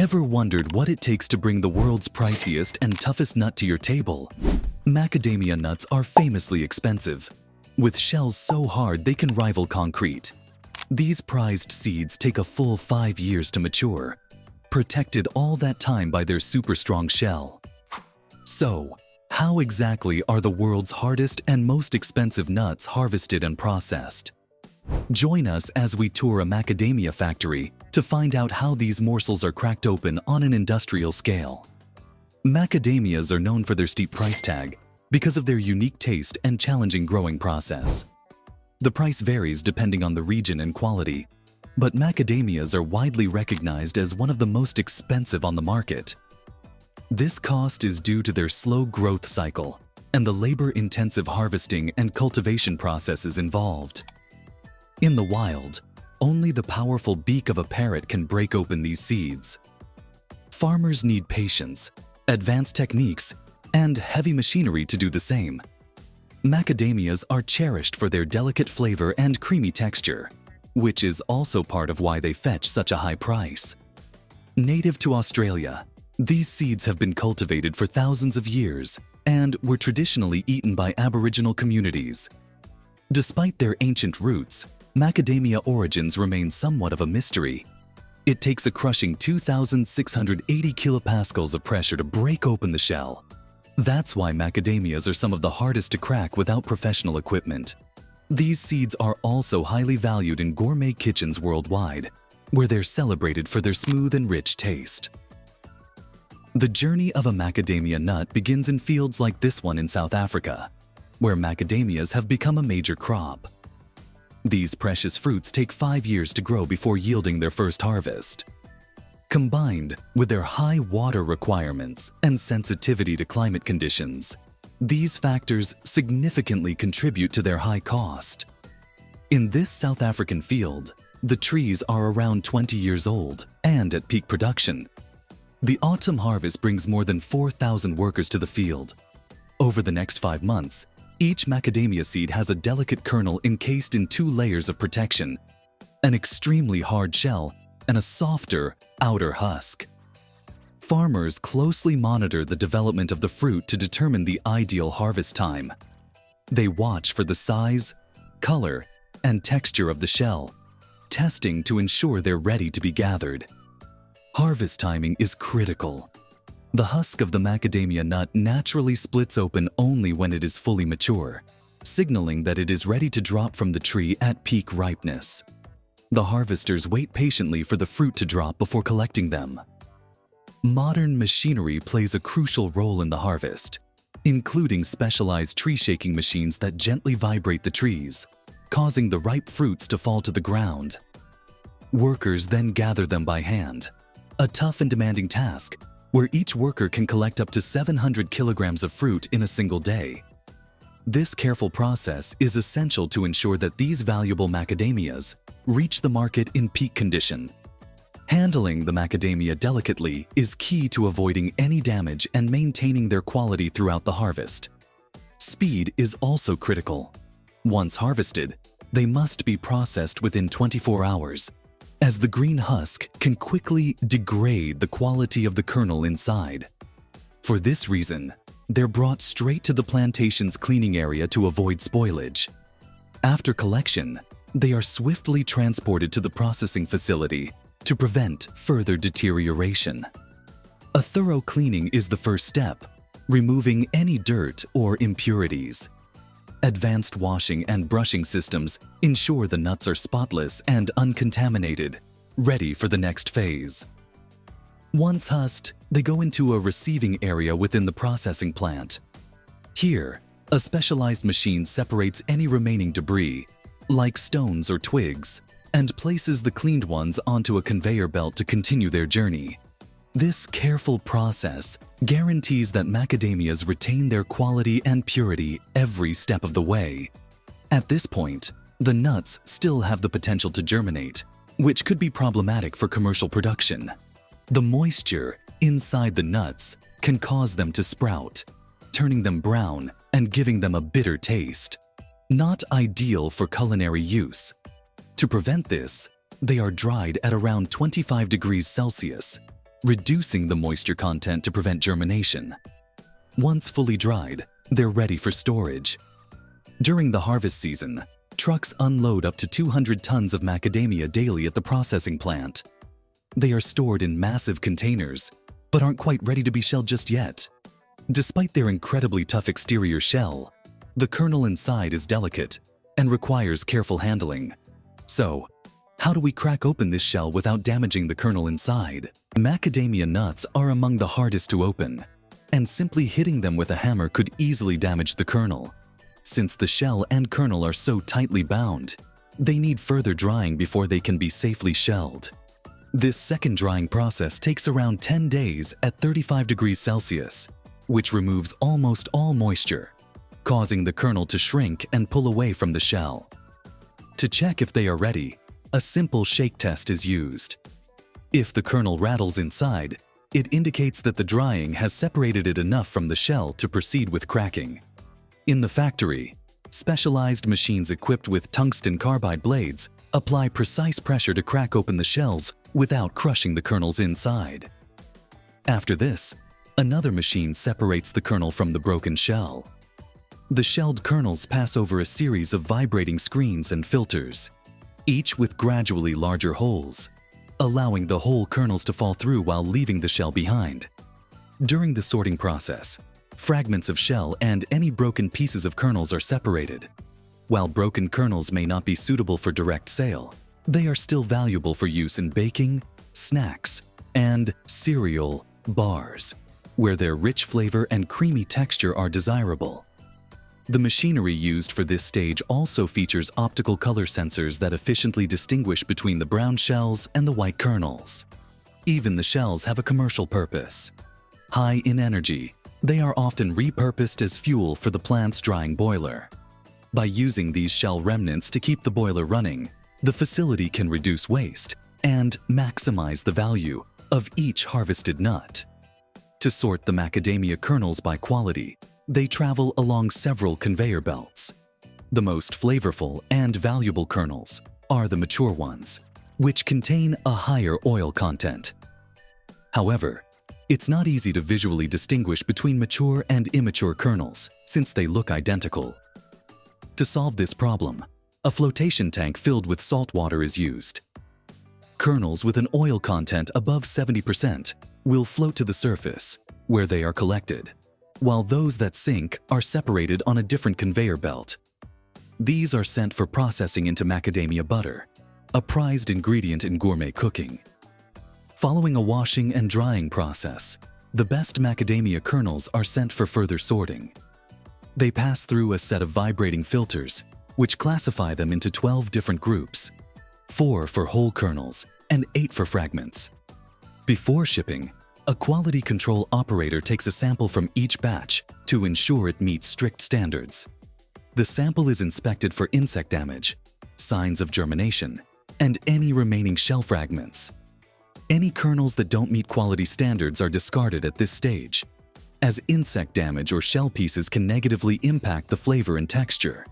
Ever wondered what it takes to bring the world's priciest and toughest nut to your table? Macadamia nuts are famously expensive, with shells so hard they can rival concrete. These prized seeds take a full 5 years to mature, protected all that time by their super strong shell. So, how exactly are the world's hardest and most expensive nuts harvested and processed? Join us as we tour a macadamia factory to find out how these morsels are cracked open on an industrial scale. Macadamias are known for their steep price tag because of their unique taste and challenging growing process. The price varies depending on the region and quality, but macadamias are widely recognized as one of the most expensive on the market. This cost is due to their slow growth cycle and the labor-intensive harvesting and cultivation processes involved. In the wild, only the powerful beak of a parrot can break open these seeds. Farmers need patience, advanced techniques, and heavy machinery to do the same. Macadamias are cherished for their delicate flavor and creamy texture, which is also part of why they fetch such a high price. Native to Australia, these seeds have been cultivated for thousands of years and were traditionally eaten by Aboriginal communities. Despite their ancient roots, macadamia origins remain somewhat of a mystery. It takes a crushing 2,680 kilopascals of pressure to break open the shell. That's why macadamias are some of the hardest to crack without professional equipment. These seeds are also highly valued in gourmet kitchens worldwide, where they're celebrated for their smooth and rich taste. The journey of a macadamia nut begins in fields like this one in South Africa, where macadamias have become a major crop. These precious fruits take 5 years to grow before yielding their first harvest. Combined with their high water requirements and sensitivity to climate conditions, these factors significantly contribute to their high cost. In this South African field, the trees are around 20 years old and at peak production. The autumn harvest brings more than 4,000 workers to the field. Over the next 5 months, each macadamia seed has a delicate kernel encased in 2 layers of protection, an extremely hard shell and a softer outer husk. Farmers closely monitor the development of the fruit to determine the ideal harvest time. They watch for the size, color, and texture of the shell, testing to ensure they're ready to be gathered. Harvest timing is critical. The husk of the macadamia nut naturally splits open only when it is fully mature, signaling that it is ready to drop from the tree at peak ripeness. The harvesters wait patiently for the fruit to drop before collecting them. Modern machinery plays a crucial role in the harvest, including specialized tree-shaking machines that gently vibrate the trees, causing the ripe fruits to fall to the ground. Workers then gather them by hand, a tough and demanding task where each worker can collect up to 700 kilograms of fruit in a single day. This careful process is essential to ensure that these valuable macadamias reach the market in peak condition. Handling the macadamia delicately is key to avoiding any damage and maintaining their quality throughout the harvest. Speed is also critical. Once harvested, they must be processed within 24 hours, as the green husk can quickly degrade the quality of the kernel inside. For this reason, they're brought straight to the plantation's cleaning area to avoid spoilage. After collection, they are swiftly transported to the processing facility to prevent further deterioration. A thorough cleaning is the first step, removing any dirt or impurities. Advanced washing and brushing systems ensure the nuts are spotless and uncontaminated, ready for the next phase. Once husked, they go into a receiving area within the processing plant. Here, a specialized machine separates any remaining debris, like stones or twigs, and places the cleaned ones onto a conveyor belt to continue their journey. This careful process guarantees that macadamias retain their quality and purity every step of the way. At this point, the nuts still have the potential to germinate, which could be problematic for commercial production. The moisture inside the nuts can cause them to sprout, turning them brown and giving them a bitter taste. Not ideal for culinary use. To prevent this, they are dried at around 25 degrees Celsius, reducing the moisture content to prevent germination. Once fully dried, they're ready for storage. During the harvest season, trucks unload up to 200 tons of macadamia daily at the processing plant. They are stored in massive containers, but aren't quite ready to be shelled just yet. Despite their incredibly tough exterior shell, the kernel inside is delicate and requires careful handling. So, how do we crack open this shell without damaging the kernel inside? Macadamia nuts are among the hardest to open, and simply hitting them with a hammer could easily damage the kernel. Since the shell and kernel are so tightly bound, they need further drying before they can be safely shelled. This second drying process takes around 10 days at 35 degrees Celsius, which removes almost all moisture, causing the kernel to shrink and pull away from the shell. To check if they are ready, a simple shake test is used. If the kernel rattles inside, it indicates that the drying has separated it enough from the shell to proceed with cracking. In the factory, specialized machines equipped with tungsten carbide blades apply precise pressure to crack open the shells without crushing the kernels inside. After this, another machine separates the kernel from the broken shell. The shelled kernels pass over a series of vibrating screens and filters, each with gradually larger holes, allowing the whole kernels to fall through while leaving the shell behind. During the sorting process, fragments of shell and any broken pieces of kernels are separated. While broken kernels may not be suitable for direct sale, they are still valuable for use in baking, snacks, and cereal bars, where their rich flavor and creamy texture are desirable. The machinery used for this stage also features optical color sensors that efficiently distinguish between the brown shells and the white kernels. Even the shells have a commercial purpose. High in energy, they are often repurposed as fuel for the plant's drying boiler. By using these shell remnants to keep the boiler running, the facility can reduce waste and maximize the value of each harvested nut. To sort the macadamia kernels by quality, they travel along several conveyor belts. The most flavorful and valuable kernels are the mature ones, which contain a higher oil content. However, it's not easy to visually distinguish between mature and immature kernels, since they look identical. To solve this problem, a flotation tank filled with salt water is used. Kernels with an oil content above 70% will float to the surface, where they are collected, while those that sink are separated on a different conveyor belt. These are sent for processing into macadamia butter, a prized ingredient in gourmet cooking. Following a washing and drying process, the best macadamia kernels are sent for further sorting. They pass through a set of vibrating filters, which classify them into 12 different groups, 4 for whole kernels and 8 for fragments. Before shipping, a quality control operator takes a sample from each batch to ensure it meets strict standards. The sample is inspected for insect damage, signs of germination, and any remaining shell fragments. Any kernels that don't meet quality standards are discarded at this stage, as insect damage or shell pieces can negatively impact the flavor and texture.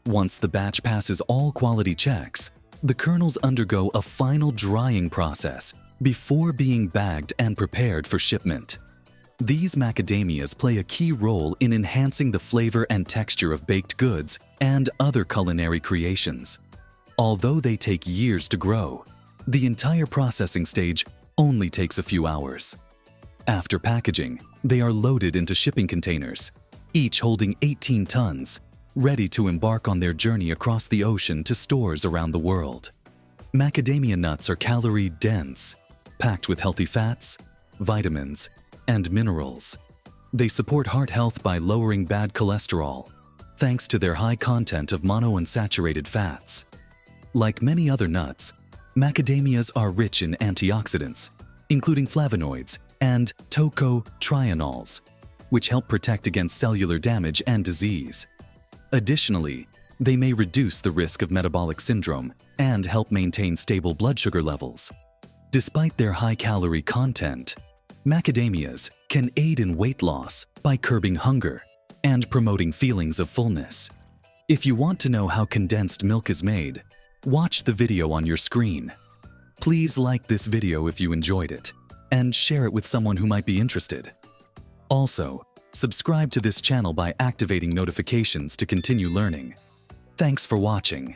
Once the batch passes all quality checks, the kernels undergo a final drying process before being bagged and prepared for shipment. These macadamias play a key role in enhancing the flavor and texture of baked goods and other culinary creations. Although they take years to grow, the entire processing stage only takes a few hours. After packaging, they are loaded into shipping containers, each holding 18 tons, ready to embark on their journey across the ocean to stores around the world. Macadamia nuts are calorie-dense, packed with healthy fats, vitamins, and minerals. They support heart health by lowering bad cholesterol, thanks to their high content of monounsaturated fats. Like many other nuts, macadamias are rich in antioxidants, including flavonoids and tocotrienols, which help protect against cellular damage and disease. Additionally, they may reduce the risk of metabolic syndrome and help maintain stable blood sugar levels. Despite their high-calorie content, macadamias can aid in weight loss by curbing hunger and promoting feelings of fullness. If you want to know how condensed milk is made, watch the video on your screen. Please like this video if you enjoyed it, and share it with someone who might be interested. Also, subscribe to this channel by activating notifications to continue learning. Thanks for watching.